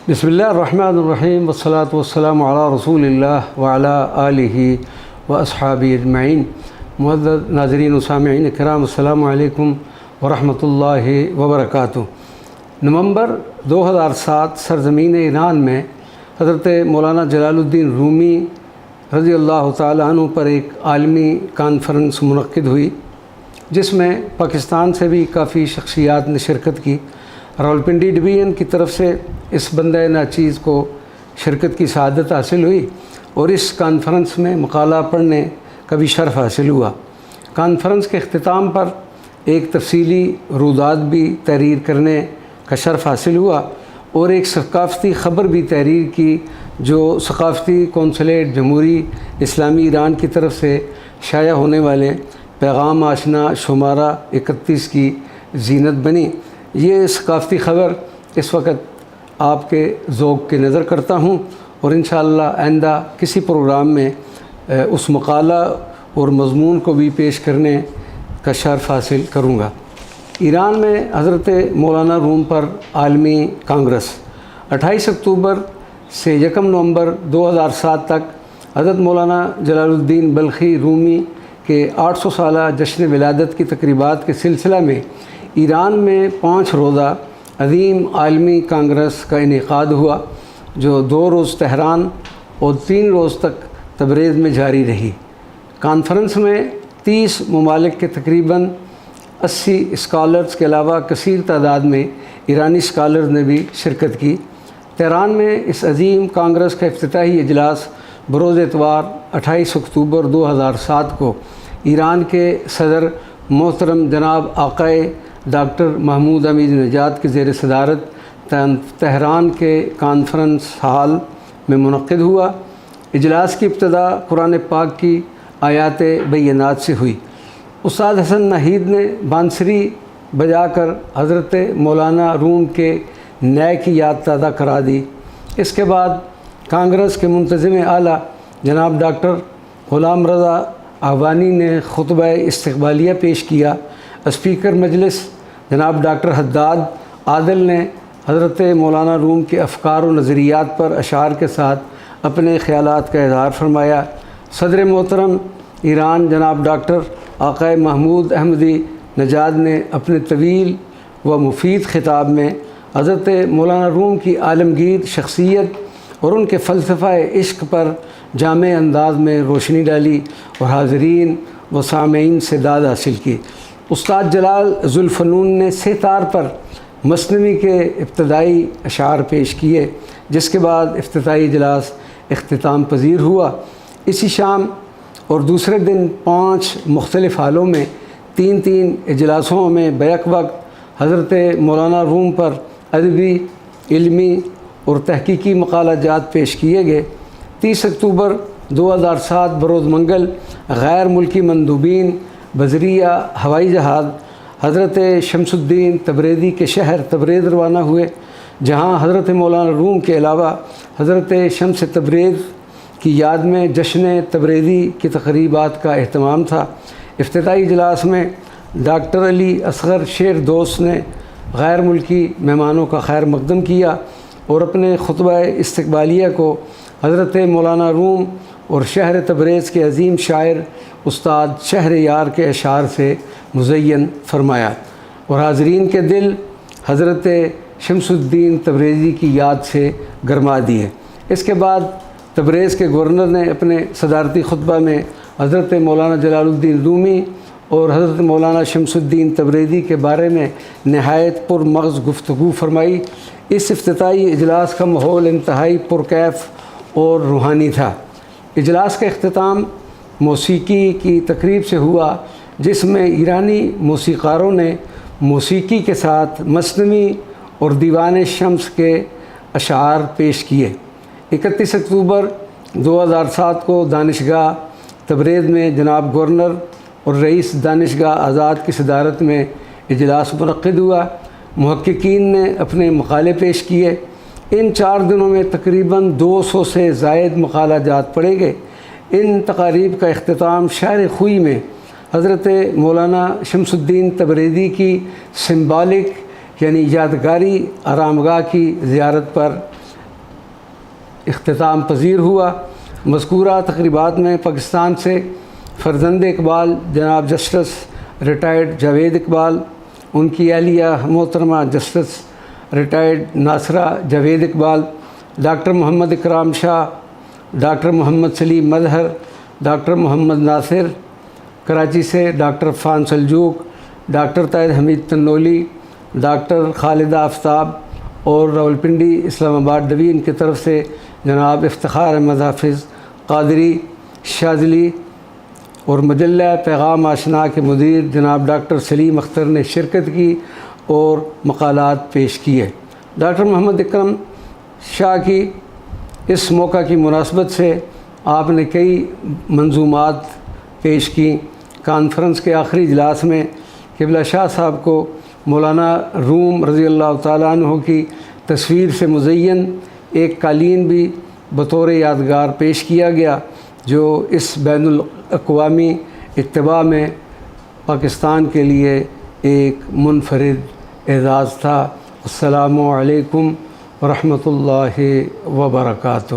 بسم اللہ الرحمن الرحیم والصلاة والسلام علی رسول اللہ وعلی آلہ واصحابہ اجمعین۔ معزز ناظرین و سامعین کرام، السلام علیکم ورحمۃ اللہ وبرکاتہ۔ نومبر 2007 سرزمین ایران میں حضرت مولانا جلال الدین رومی رضی اللہ تعالیٰ عنہ پر ایک عالمی کانفرنس منعقد ہوئی، جس میں پاکستان سے بھی کافی شخصیات نے شرکت کی۔ راولپنڈی ڈویژن کی طرف سے اس بندہ ناچیز کو شرکت کی سعادت حاصل ہوئی اور اس کانفرنس میں مقالہ پڑھنے کا بھی شرف حاصل ہوا۔ کانفرنس کے اختتام پر ایک تفصیلی رودات بھی تحریر کرنے کا شرف حاصل ہوا اور ایک ثقافتی خبر بھی تحریر کی، جو ثقافتی کونسلیٹ جمہوری اسلامی ایران کی طرف سے شائع ہونے والے پیغام آشنا شمارہ 31 کی زینت بنی۔ یہ ثقافتی خبر اس وقت آپ کے ذوق کی نظر کرتا ہوں اور انشاءاللہ آئندہ کسی پروگرام میں اس مقالہ اور مضمون کو بھی پیش کرنے کا شرف حاصل کروں گا۔ ایران میں حضرت مولانا روم پر عالمی کانگریس 28 اکتوبر سے 1 نومبر 2007 تک حضرت مولانا جلال الدین بلخی رومی کے 800 سالہ جشن ولادت کی تقریبات کے سلسلہ میں ایران میں 5 روزہ عظیم عالمی کانگریس کا انعقاد ہوا، جو 2 روز تہران اور 3 روز تک تبریز میں جاری رہی۔ کانفرنس میں 30 ممالک کے تقریباً 80 اسکالرز کے علاوہ کثیر تعداد میں ایرانی اسکالرز نے بھی شرکت کی۔ تہران میں اس عظیم کانگریس کا افتتاحی اجلاس بروز اتوار 28 اکتوبر 2007 کو ایران کے صدر محترم جناب آقائے ڈاکٹر محمود حمید نژاد کی زیر صدارت تہران کے کانفرنس ہال میں منعقد ہوا۔ اجلاس کی ابتدا قرآن پاک کی آیات بینات سے ہوئی۔ استاد حسن ناہید نے بانسری بجا کر حضرت مولانا روم کے نئے کی یاد تازہ کرا دی۔ اس کے بعد کانگریس کے منتظم اعلیٰ جناب ڈاکٹر غلام رضا احوانی نے خطبہ استقبالیہ پیش کیا۔ اسپیکر مجلس جناب ڈاکٹر حداد عادل نے حضرت مولانا روم کے افکار و نظریات پر اشعار کے ساتھ اپنے خیالات کا اظہار فرمایا۔ صدر محترم ایران جناب ڈاکٹر آقائے محمود احمدی نژاد نے اپنے طویل و مفید خطاب میں حضرت مولانا روم کی عالمگیر شخصیت اور ان کے فلسفہ عشق پر جامع انداز میں روشنی ڈالی اور حاضرین و سامعین سے داد حاصل کی۔ استاد جلال ذوالفنون نے ستار پر مثنوی کے ابتدائی اشعار پیش کیے، جس کے بعد افتتاحی اجلاس اختتام پذیر ہوا۔ اسی شام اور دوسرے دن 5 مختلف حالوں میں 3 اجلاسوں میں بیک وقت حضرت مولانا روم پر ادبی، علمی اور تحقیقی مقالہ جات پیش کیے گئے۔ 30 اکتوبر 2007 بروز منگل غیر ملکی مندوبین بذریعہ ہوائی جہاز حضرت شمس الدین تبریزی کے شہر تبریز روانہ ہوئے، جہاں حضرت مولانا روم کے علاوہ حضرت شمس تبریز کی یاد میں جشن تبریزی کی تقریبات کا اہتمام تھا۔ افتتاحی اجلاس میں ڈاکٹر علی اصغر شیر دوست نے غیر ملکی مہمانوں کا خیر مقدم کیا اور اپنے خطبہ استقبالیہ کو حضرت مولانا روم اور شہر تبریز کے عظیم شاعر استاد شہر یار کے اشعار سے مزین فرمایا اور حاضرین کے دل حضرت شمس الدین تبریزی کی یاد سے گرما دیے۔ اس کے بعد تبریز کے گورنر نے اپنے صدارتی خطبہ میں حضرت مولانا جلال الدین رومی اور حضرت مولانا شمس الدین تبریزی کے بارے میں نہایت پرمغز گفتگو فرمائی۔ اس افتتاحی اجلاس کا ماحول انتہائی پرکیف اور روحانی تھا۔ اجلاس کا اختتام موسیقی کی تقریب سے ہوا، جس میں ایرانی موسیقاروں نے موسیقی کے ساتھ مثنوی اور دیوان شمس کے اشعار پیش کیے۔ 31 اکتوبر 2007 کو دانشگاہ تبریز میں جناب گورنر اور رئیس دانشگاہ آزاد کی صدارت میں اجلاس منعقد ہوا۔ محققین نے اپنے مقالے پیش کیے۔ ان 4 دنوں میں تقریباً 200 سے زائد مقالہ جات پڑھے گئے۔ ان تقاریب کا اختتام شہر خوئی میں حضرت مولانا شمس الدین تبریزی کی سمبالک یعنی یادگاری آرامگاہ کی زیارت پر اختتام پذیر ہوا۔ مذکورہ تقریبات میں پاکستان سے فرزند اقبال جناب جسٹس ریٹائرڈ جاوید اقبال، ان کی اہلیہ محترمہ justice retired Nasira Javed Iqbal, doctor Muhammad Ikram Shah, doctor Muhammad Saleem Mazhar, doctor Muhammad Nasir Karachi سے، doctor Affan Saljooq, doctor Tahir Hameed Tanoli, doctor Khalida Aftab اور راولپنڈی اسلام آباد ڈویژن کی طرف سے جناب افتخار احمد حافظ قادری شاذلی اور مجلہ پیغام آشنا کے مدیر جناب ڈاکٹر سلیم اختر نے شرکت کی اور مقالات پیش کیے۔ ڈاکٹر محمد اکرم شاہ کی اس موقع کی مناسبت سے آپ نے کئی منظومات پیش کیں۔ کانفرنس کے آخری اجلاس میں قبلہ شاہ صاحب کو مولانا روم رضی اللہ تعالیٰ عنہ کی تصویر سے مزین ایک قالین بھی بطور یادگار پیش کیا گیا، جو اس بین الاقوامی اتباع میں پاکستان کے لیے ایک منفرد اعزاز تھا۔ السلام علیکم ورحمۃ اللہ وبرکاتہ۔